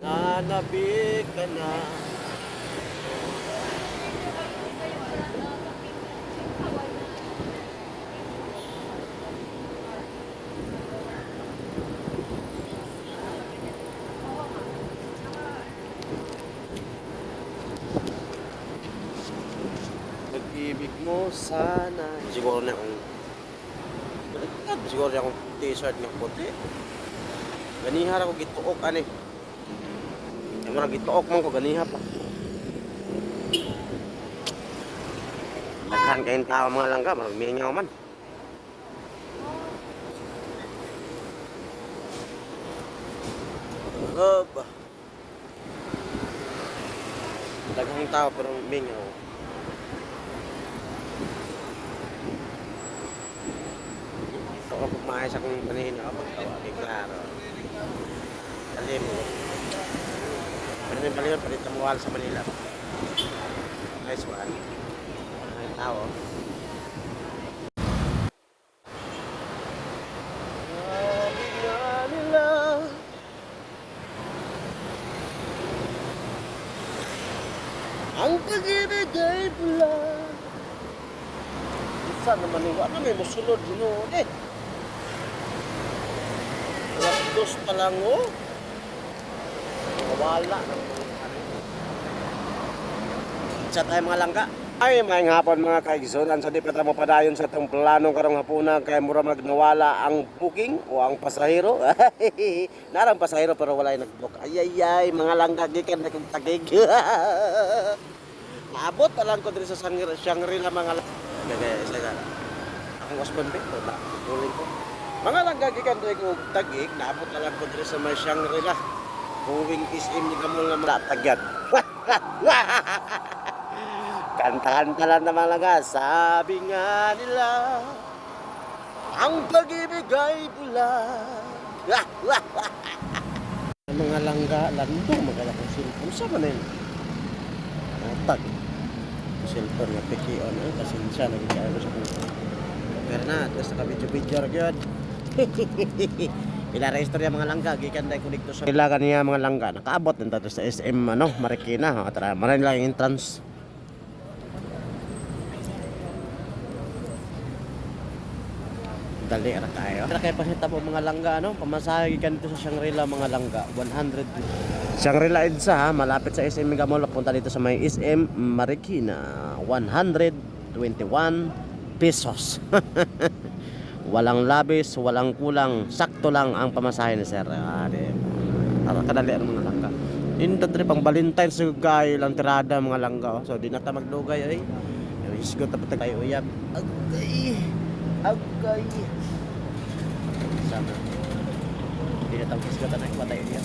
Nanabik ka na. Pag-ibig mo sana. Siguro na akong siguro na akong t-shirt ng puti. Ganihar ako gituok ani. Yung mga gituok man ko ganiha pa. Daghan kayong tao mga langga, magmingaw man. Ba. Daghang tao pero mingaw. Ito ako pumayos akong panihina ako pagtawagin klaro. Salim mo. Pero may baliwan pa rin tamuwal sa Manila. Nice one. Ay tao. Sabi nga nila ang pag-ibig ay pula. Isa naman yung ano may musulod ginoon eh. Dos pa lang oh. Wala. Sa tayo mga langka. Ay, may hapon mga kaigsunan. So di pa tayo padayon sa itong planong karong hapunan kaya mura magnawala ang booking o ang pasahero. Narang pasahero pero wala yung nag-book. Ay, mga langka gikan na kong tagig. Naabot pa lang ko dito sa Shangri-La mga langka. Kaya, akong husband ba? Wala. Tuloy ko. Mga langka gikan na kong tagig. Naabot pa lang ko dito sa may Shangri-La. Huwing SM ni Kamul nga mga tagyad. Kanta-kanta lang naman lang. Sabi nga nila, ang pag-ibig ay pula. Mga langga, landong magala kong cellphone. Saan man yun? Tag. Cellphone nga pikion. Pasensya, nagkaya ko sa puso. Pero na, tapos nakabidyo-bidyo rin. Ilara istorya mga langga, gikan dahil ko dito sa ilagan niya mga langga. Nakaabot din tayo sa SM Marikina. Tara, maraming lang yung entrance. Dali ra tayo. Kaya pasita po mga langga pamasahe gikan dito sa Shangri-La mga langga, 100. Shangri-La EDSA malapit sa SM Mall. Punta dito sa may SM Marikina, 121 pesos. Walang labis, walang kulang, sakto lang ang pamasahe ni sir. Tara kadali ang mga langga. Inta trip ang Valentine's gay lang tirada mga langga. So di na ta magdugay ay. Isgot ta patay uyab. Agay. Sana. Hindi na tapos ka na patay niya.